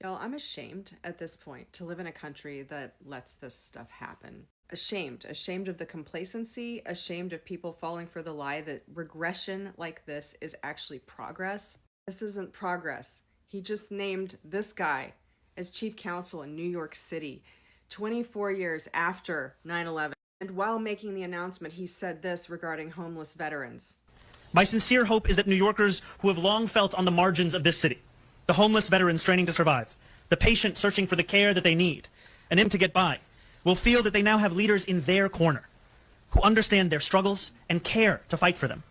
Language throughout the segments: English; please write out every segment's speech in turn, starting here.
Y'all, I'm ashamed at this point to live in a country that lets this stuff happen. Ashamed of the complacency, ashamed of people falling for the lie that regression like this is actually progress. This isn't progress. He just named this guy as chief counsel in New York City 24 years after 9/11. And while making the announcement, he said this regarding homeless veterans. My sincere hope is that New Yorkers who have long felt on the margins of this city, the homeless veterans straining to survive, the patient searching for the care that they need, and in to get by, will feel that they now have leaders in their corner who understand their struggles and care to fight for them.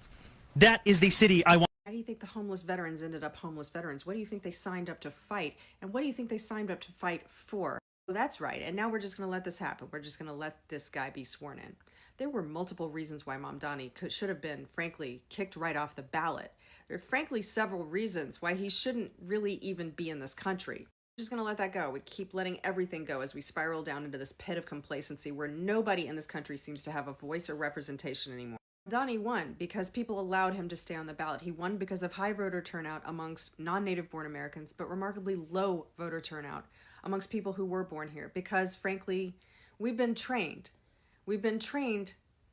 That is the city I want. How do you think the homeless veterans ended up homeless veterans? What do you think they signed up to fight? And what do you think they signed up to fight for? Well, that's right. And now we're just going to let this happen. We're just going to let this guy be sworn in. There were multiple reasons why Mamdani should have been, frankly, kicked right off the ballot. There are, frankly, several reasons why he shouldn't really even be in this country. We're just going to let that go. We keep letting everything go as we spiral down into this pit of complacency where nobody in this country seems to have a voice or representation anymore. Mamdani won because people allowed him to stay on the ballot. He won because of high voter turnout amongst non-native born Americans, but remarkably low voter turnout amongst people who were born here. Because, frankly, we've been trained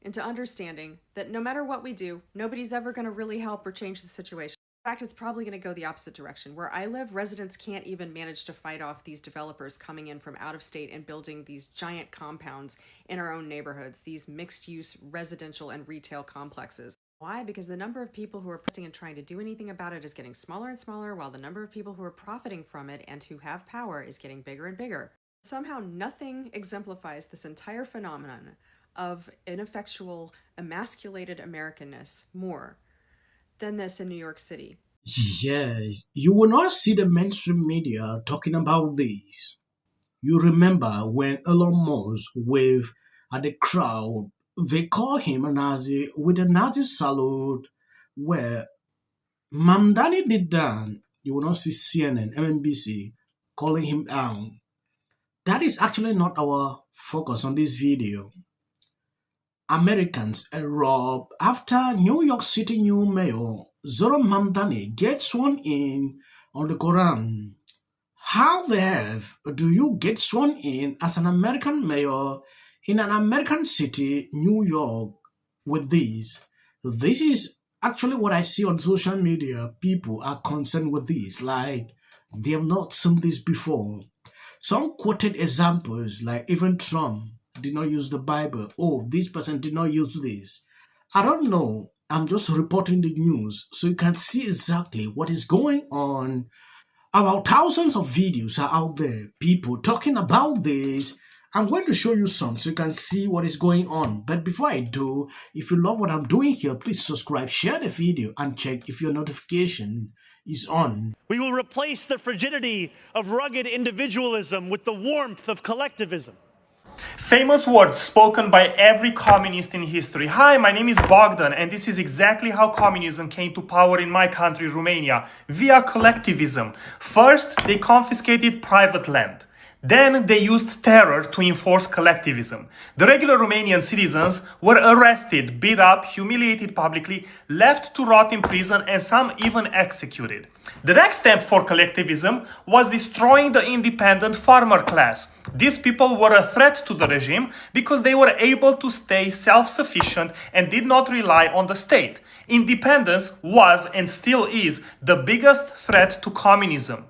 into understanding that no matter what we do, nobody's ever going to really help or change the situation. In fact, it's probably going to go the opposite direction. Where I live, residents can't even manage to fight off these developers coming in from out of state and building these giant compounds in our own neighborhoods, these mixed-use residential and retail complexes. Why? Because the number of people who are protesting and trying to do anything about it is getting smaller and smaller, while the number of people who are profiting from it and who have power is getting bigger and bigger. Somehow nothing exemplifies this entire phenomenon of ineffectual, emasculated Americanness more than this in New York City. Yes, you will not see the mainstream media talking about this. You remember when Elon Musk waved at the crowd, they call him a Nazi with a Nazi salute, where Mamdani did that. You will not see CNN, MNBC calling him out. That is actually not our focus on this video. Americans erupt after New York City new mayor Zohran Mamdani gets sworn in on the Quran. How the F do you get sworn in as an American mayor in an American city, New York, with this? This is actually what I see on social media. People are concerned with this, like they have not seen this before. Some quoted examples, like even Trump did not use the Bible. Oh, this person did not use this. I don't know. I'm just reporting the news so you can see exactly what is going on. About thousands of videos are out there, people talking about this. I'm going to show you some so you can see what is going on. But before I do, if you love what I'm doing here, please subscribe, share the video, and check if your notification is on. We will replace the frigidity of rugged individualism with the warmth of collectivism. Famous words spoken by every communist in history. Hi, my name is Bogdan, and this is exactly how communism came to power in my country, Romania, via collectivism. First, they confiscated private land. Then they used terror to enforce collectivism. The regular Romanian citizens were arrested, beat up, humiliated publicly, left to rot in prison, and some even executed. The next step for collectivism was destroying the independent farmer class. These people were a threat to the regime because they were able to stay self-sufficient and did not rely on the state. Independence was and still is the biggest threat to communism.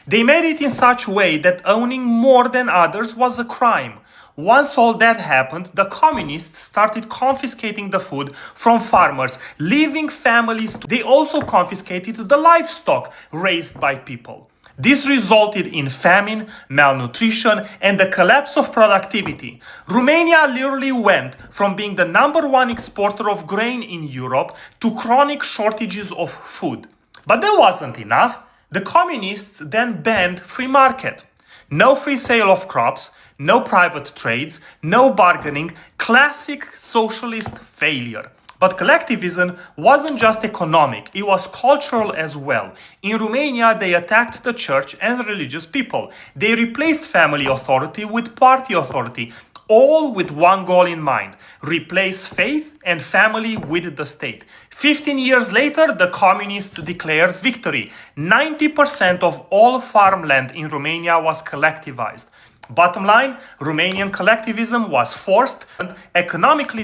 They made it in such a way that owning more than others was a crime. Once all that happened, the communists started confiscating the food from farmers, leaving families. They also confiscated the livestock raised by people. This resulted in famine, malnutrition, and the collapse of productivity. Romania literally went from being the #1 exporter of grain in Europe to chronic shortages of food. But that wasn't enough. The communists then banned free market. No free sale of crops, no private trades, no bargaining, classic socialist failure. But collectivism wasn't just economic, it was cultural as well. In Romania, they attacked the church and religious people. They replaced family authority with party authority. all with one goal in mind: replace faith and family with the state. 15 years later, the communists declared victory. 90% of all farmland in Romania was collectivized. Bottom line, Romanian collectivism was forced, economically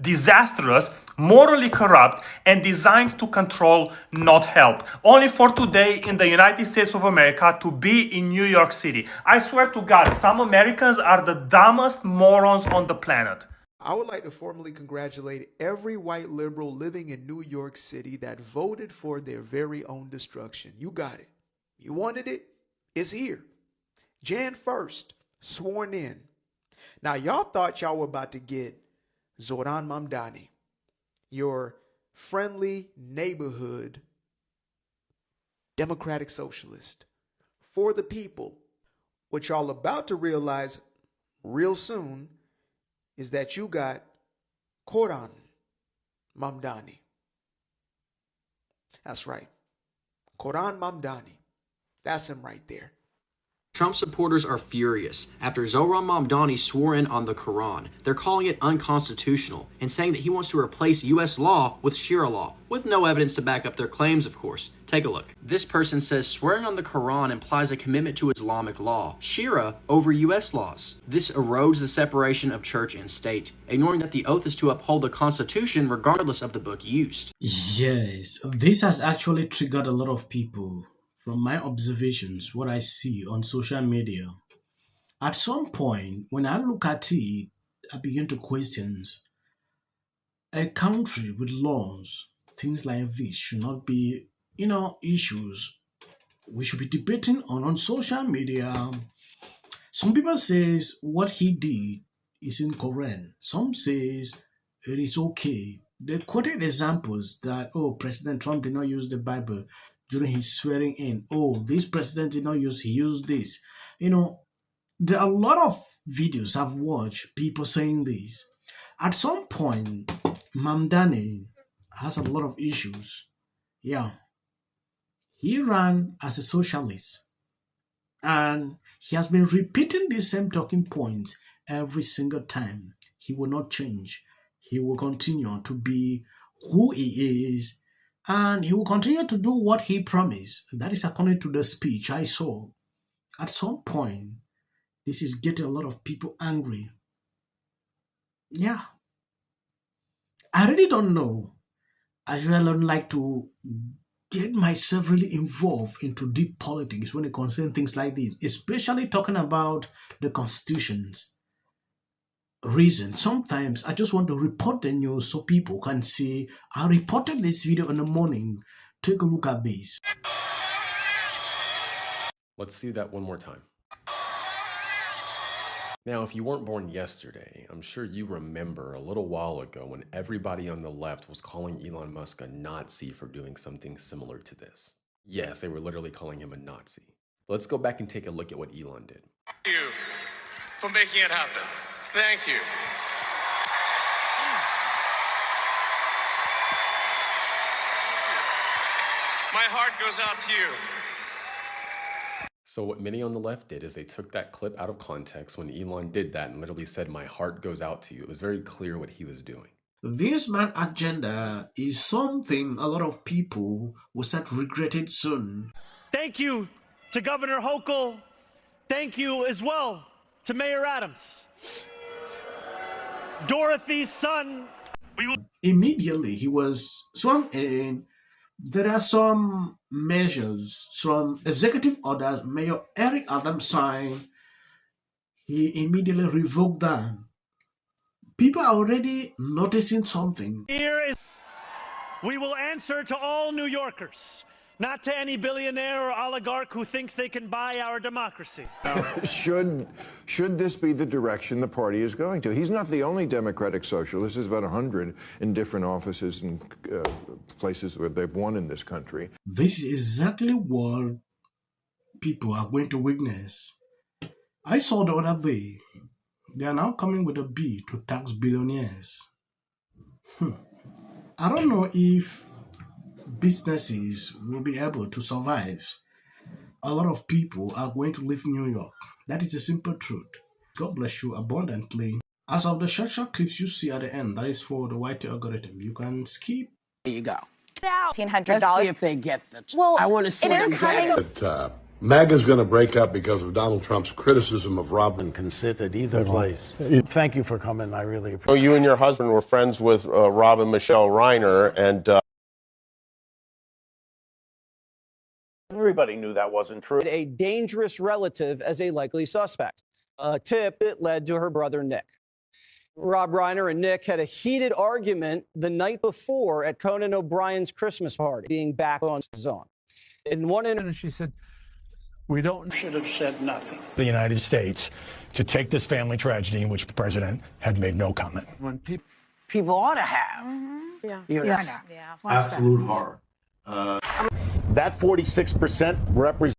disastrous, morally corrupt, and designed to control, not help. Only for today in the United States of America to be in New York City. I swear to God, some Americans are the dumbest morons on the planet. I would like to formally congratulate every white liberal living in New York City that voted for their very own destruction. You got it. You wanted it? It's here. Jan 1st, sworn in. Now, y'all thought y'all were about to get Zohran Mamdani, your friendly neighborhood democratic socialist for the people. What y'all about to realize real soon is that you got Zohran Mamdani. That's right. Zohran Mamdani. That's him right there. Trump supporters are furious after Zohran Mamdani swore in on the Quran. They're calling it unconstitutional and saying that he wants to replace U.S. law with Sharia law, with no evidence to back up their claims, of course. Take a look. This person says swearing on the Quran implies a commitment to Islamic law, Sharia over U.S. laws. This erodes the separation of church and state, ignoring that the oath is to uphold the Constitution regardless of the book used. Yes, this has actually triggered a lot of people. From my observations, what I see on social media, at some point, when I look at it, I begin to question a country with laws, things like this should not be, issues we should be debating on social media. Some people says what he did is incorrect. Some says it is okay. They quoted examples that, President Trump did not use the Bible during his swearing in. This president did not use, he used this. There are a lot of videos I've watched, people saying this. At some point, Mamdani has a lot of issues. Yeah. He ran as a socialist. And he has been repeating the same talking points every single time. He will not change. He will continue to be who he is. And he will continue to do what he promised. That is according to the speech I saw. At some point, this is getting a lot of people angry. Yeah. I really don't know. I really don't like to get myself really involved into deep politics when it concerns things like this, especially talking about the constitutions. Reason. Sometimes I just want to report the news so people can see I reported this video in the morning. Take a look at this. Let's see that one more time. Now, if you weren't born yesterday, I'm sure you remember a little while ago when everybody on the left was calling Elon Musk a Nazi for doing something similar to this. Yes, they were literally calling him a Nazi. Let's go back and take a look at what Elon did. Thank you for making it happen. Thank you. My heart goes out to you. So what many on the left did is they took that clip out of context when Elon did that and literally said, "My heart goes out to you." It was very clear what he was doing. This man agenda is something a lot of people will start regretting soon. Thank you to Governor Hochul. Thank you as well to Mayor Adams. Dorothy's son. Immediately he was sworn in. There are some measures, some executive orders Mayor Eric Adams signed. He immediately revoked them. People are already noticing something. Here is, we will answer to all New Yorkers, not to any billionaire or oligarch who thinks they can buy our democracy. Should this be the direction the party is going to? He's not the only Democratic socialist. There's about 100 in different offices and places where they've won in this country. This is exactly what people are going to witness. I saw the other day, they are now coming with a bill to tax billionaires. I don't know if businesses will be able to survive. A lot of people are going to leave New York. That is the simple truth. God bless you abundantly. As of the short clips you see at the end, that is for the YT algorithm. You can skip. There you go. $1,500. Let's see if they get the. Well, I want to see them get it. MAGA's going to break up because of Donald Trump's criticism of Robin. Can sit at either place. Thank you for coming. I really appreciate it. You and your husband were friends with Robin Michelle Reiner, and Everybody knew that wasn't true. A dangerous relative as a likely suspect. A tip that led to her brother Nick. Rob Reiner and Nick had a heated argument the night before at Conan O'Brien's Christmas party, being back on his own. In one instance, she said, We should have said nothing. The United States to take this family tragedy in which the president had made no comment. When people ought to have. Yeah. Yes. Yeah. absolute horror. That 46% represents